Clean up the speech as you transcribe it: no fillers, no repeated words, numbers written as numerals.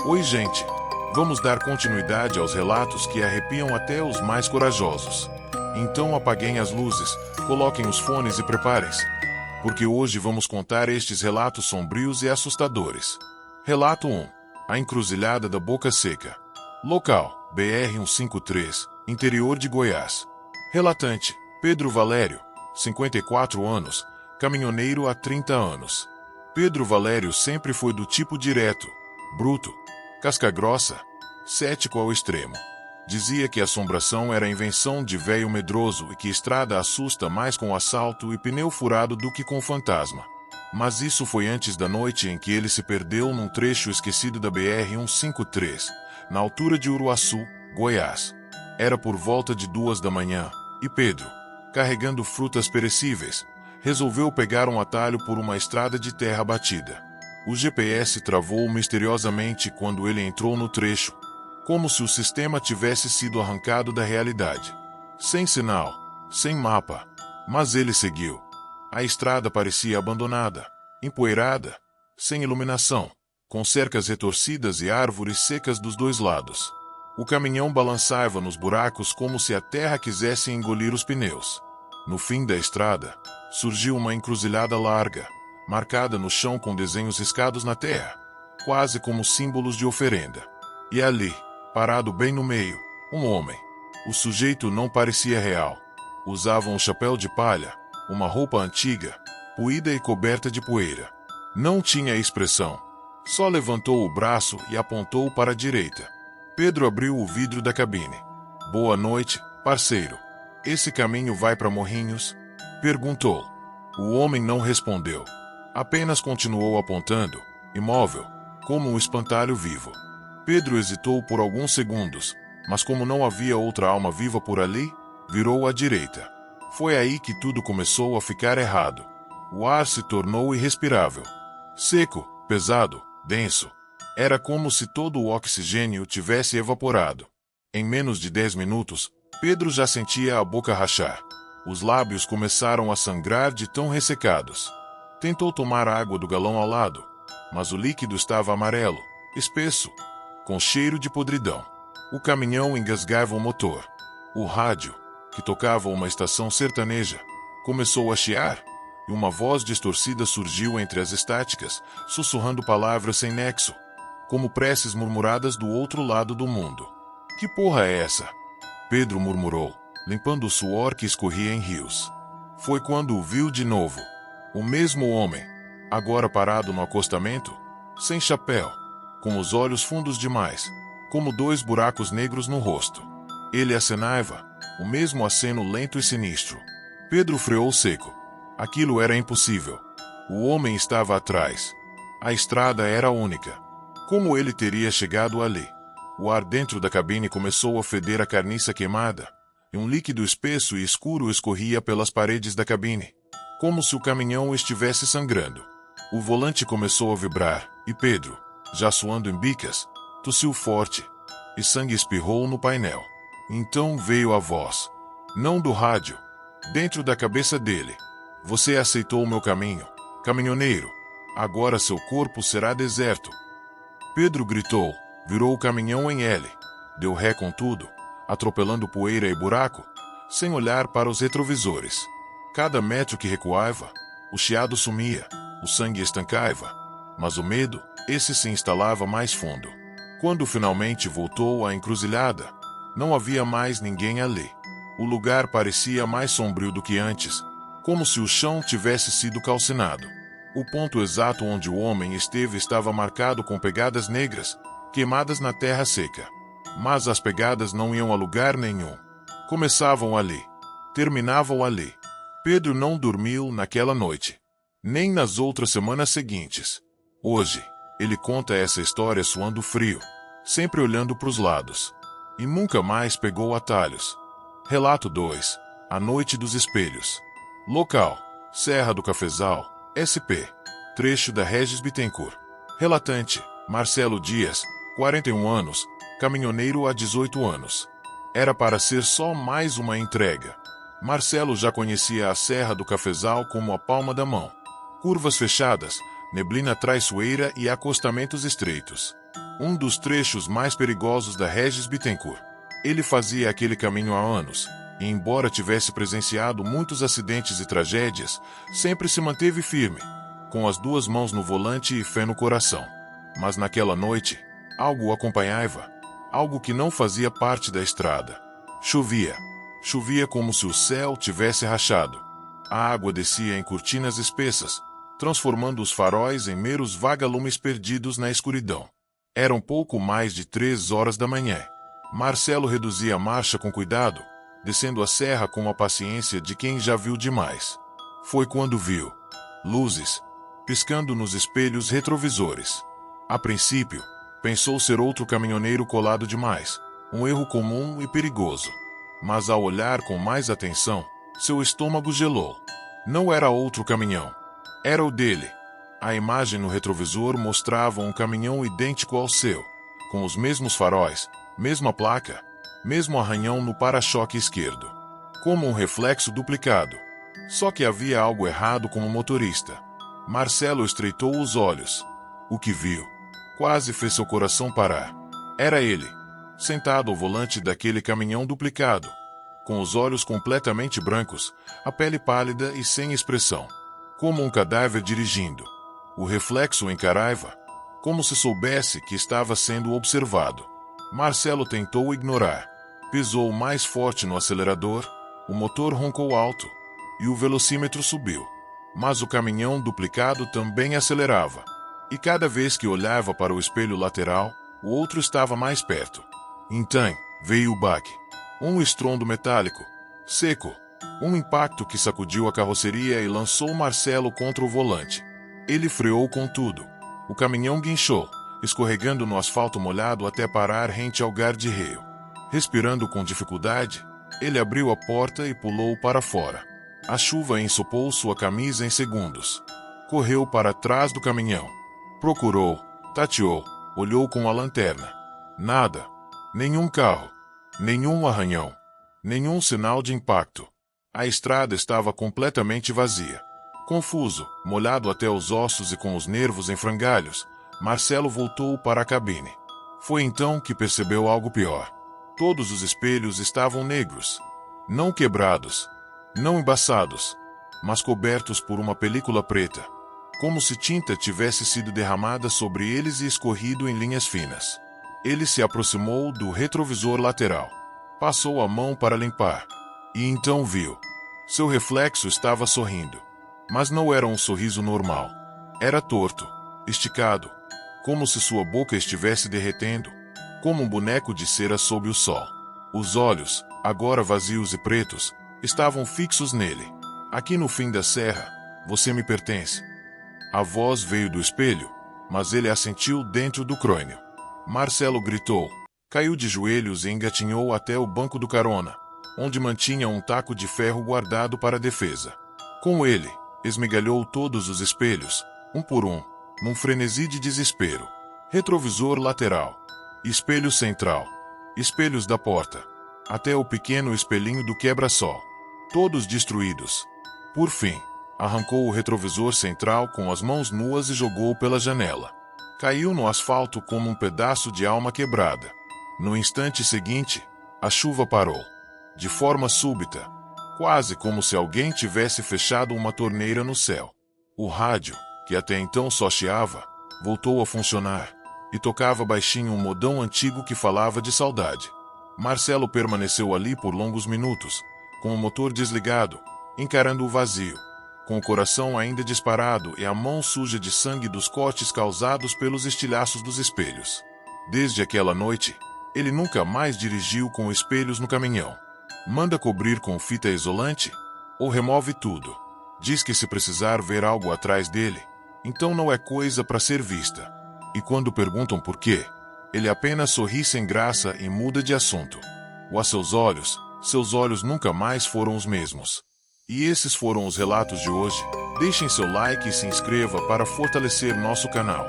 Oi, gente! Vamos dar continuidade aos relatos que arrepiam até os mais corajosos. Então apaguem as luzes, coloquem os fones e preparem-se, porque hoje vamos contar estes relatos sombrios e assustadores. Relato 1. A encruzilhada da Boca Seca. Local: BR-153, interior de Goiás. Relatante: Pedro Valério, 54 anos, caminhoneiro há 30 anos. Pedro Valério sempre foi do tipo direto, bruto, casca-grossa, cético ao extremo. Dizia que assombração era invenção de velho medroso e que estrada assusta mais com assalto e pneu furado do que com fantasma. Mas isso foi antes da noite em que ele se perdeu num trecho esquecido da BR-153, na altura de Uruaçu, Goiás. Era por volta de 2 da manhã, e Pedro, carregando frutas perecíveis, resolveu pegar um atalho por uma estrada de terra batida. O GPS travou misteriosamente quando ele entrou no trecho, como se o sistema tivesse sido arrancado da realidade. Sem sinal, sem mapa, mas ele seguiu. A estrada parecia abandonada, empoeirada, sem iluminação, com cercas retorcidas e árvores secas dos dois lados. O caminhão balançava nos buracos como se a terra quisesse engolir os pneus. No fim da estrada, surgiu uma encruzilhada larga, marcada no chão com desenhos riscados na terra, quase como símbolos de oferenda. E ali, parado bem no meio, um homem. O sujeito não parecia real. Usava um chapéu de palha, uma roupa antiga, poída e coberta de poeira. Não tinha expressão. Só levantou o braço e apontou para a direita. Pedro abriu o vidro da cabine. "Boa noite, parceiro. Esse caminho vai para Morrinhos?" perguntou. O homem não respondeu. Apenas continuou apontando, imóvel, como um espantalho vivo. Pedro hesitou por alguns segundos, mas como não havia outra alma viva por ali, virou à direita. Foi aí que tudo começou a ficar errado. O ar se tornou irrespirável. Seco, pesado, denso. Era como se todo o oxigênio tivesse evaporado. Em menos de 10 minutos, Pedro já sentia a boca rachar. Os lábios começaram a sangrar de tão ressecados. Tentou tomar água do galão ao lado, mas o líquido estava amarelo, espesso, com cheiro de podridão. O caminhão engasgava o motor. O rádio, que tocava uma estação sertaneja, começou a chiar, e uma voz distorcida surgiu entre as estáticas, sussurrando palavras sem nexo, como preces murmuradas do outro lado do mundo. "Que porra é essa?" Pedro murmurou, limpando o suor que escorria em rios. Foi quando o viu de novo. O mesmo homem, agora parado no acostamento, sem chapéu, com os olhos fundos demais, como 2 buracos negros no rosto. Ele acenava, o mesmo aceno lento e sinistro. Pedro freou seco. Aquilo era impossível. O homem estava atrás. A estrada era única. Como ele teria chegado ali? O ar dentro da cabine começou a feder a carniça queimada, e um líquido espesso e escuro escorria pelas paredes da cabine, como se o caminhão estivesse sangrando. O volante começou a vibrar, e Pedro, já suando em bicas, tossiu forte, e sangue espirrou no painel. Então veio a voz. Não do rádio. Dentro da cabeça dele. "Você aceitou o meu caminho, caminhoneiro. Agora seu corpo será deserto." Pedro gritou, virou o caminhão em L. Deu ré com tudo, atropelando poeira e buraco, sem olhar para os retrovisores. Cada metro que recuava, o chiado sumia, o sangue estancava, mas o medo, esse se instalava mais fundo. Quando finalmente voltou à encruzilhada, não havia mais ninguém ali. O lugar parecia mais sombrio do que antes, como se o chão tivesse sido calcinado. O ponto exato onde o homem esteve estava marcado com pegadas negras, queimadas na terra seca. Mas as pegadas não iam a lugar nenhum. Começavam ali, terminavam ali. Pedro não dormiu naquela noite, nem nas outras semanas seguintes. Hoje, ele conta essa história suando frio, sempre olhando para os lados. E nunca mais pegou atalhos. Relato 2. A Noite dos Espelhos. Local: Serra do Cafezal, SP. Trecho da Regis Bittencourt. Relatante: Marcelo Dias, 41 anos, caminhoneiro há 18 anos. Era para ser só mais uma entrega. Marcelo já conhecia a Serra do Cafezal como a palma da mão. Curvas fechadas, neblina traiçoeira e acostamentos estreitos. um dos trechos mais perigosos da Regis Bittencourt. Ele fazia aquele caminho há anos, e embora tivesse presenciado muitos acidentes e tragédias, sempre se manteve firme, com as duas mãos no volante e fé no coração. Mas naquela noite, algo o acompanhava, algo que não fazia parte da estrada. Chovia. Chovia como se o céu tivesse rachado. A água descia em cortinas espessas, transformando os faróis em meros vagalumes perdidos na escuridão. Eram pouco mais de 3 horas da manhã. Marcelo reduzia a marcha com cuidado, descendo a serra com a paciência de quem já viu demais. Foi quando viu luzes piscando nos espelhos retrovisores. A princípio, pensou ser outro caminhoneiro colado demais, um erro comum e perigoso. Mas ao olhar com mais atenção, seu estômago gelou. Não era outro caminhão. Era o dele. A imagem no retrovisor mostrava um caminhão idêntico ao seu, com os mesmos faróis, mesma placa, mesmo arranhão no para-choque esquerdo. Como um reflexo duplicado. Só que havia algo errado com o motorista. Marcelo estreitou os olhos. O que viu quase fez seu coração parar. Era ele, sentado ao volante daquele caminhão duplicado, com os olhos completamente brancos, a pele pálida e sem expressão, como um cadáver dirigindo. O reflexo o encarava, como se soubesse que estava sendo observado. Marcelo tentou ignorar. Pisou mais forte no acelerador, o motor roncou alto, e o velocímetro subiu. Mas o caminhão duplicado também acelerava. E cada vez que olhava para o espelho lateral, o outro estava mais perto. Então, veio o baque. Um estrondo metálico, seco. Um impacto que sacudiu a carroceria e lançou Marcelo contra o volante. Ele freou com tudo. O caminhão guinchou, escorregando no asfalto molhado até parar rente ao guarda-reio. Respirando com dificuldade, ele abriu a porta e pulou para fora. A chuva ensopou sua camisa em segundos. Correu para trás do caminhão. Procurou, tateou, olhou com a lanterna. Nada. Nenhum carro. Nenhum arranhão. Nenhum sinal de impacto. A estrada estava completamente vazia. Confuso, molhado até os ossos e com os nervos em frangalhos, Marcelo voltou para a cabine. Foi então que percebeu algo pior. Todos os espelhos estavam negros. Não quebrados. Não embaçados. Mas cobertos por uma película preta. Como se tinta tivesse sido derramada sobre eles e escorrido em linhas finas. Ele se aproximou do retrovisor lateral. Passou a mão para limpar. E então viu. Seu reflexo estava sorrindo. Mas não era um sorriso normal. Era torto, esticado, como se sua boca estivesse derretendo, como um boneco de cera sob o sol. Os olhos, agora vazios e pretos, estavam fixos nele. Aqui no fim da serra, você me pertence. A voz veio do espelho, mas ele a sentiu dentro do crânio. Marcelo gritou, caiu de joelhos e engatinhou até o banco do carona, onde mantinha um taco de ferro guardado para a defesa. Com ele, esmigalhou todos os espelhos, um por um, num frenesi de desespero. Retrovisor lateral, espelho central, espelhos da porta, até o pequeno espelhinho do quebra-sol. Todos destruídos. Por fim, arrancou o retrovisor central com as mãos nuas e jogou pela janela. Caiu no asfalto como um pedaço de alma quebrada. No instante seguinte, a chuva parou. De forma súbita, quase como se alguém tivesse fechado uma torneira no céu. O rádio, que até então só chiava, voltou a funcionar, e tocava baixinho um modão antigo que falava de saudade. Marcelo permaneceu ali por longos minutos, com o motor desligado, encarando o vazio, com o coração ainda disparado e a mão suja de sangue dos cortes causados pelos estilhaços dos espelhos. Desde aquela noite, ele nunca mais dirigiu com espelhos no caminhão. Manda cobrir com fita isolante, ou remove tudo. Diz que se precisar ver algo atrás dele, então não é coisa para ser vista. E quando perguntam por quê, ele apenas sorri sem graça e muda de assunto. Ou a seus olhos nunca mais foram os mesmos. E esses foram os relatos de hoje. Deixem seu like e se inscreva para fortalecer nosso canal.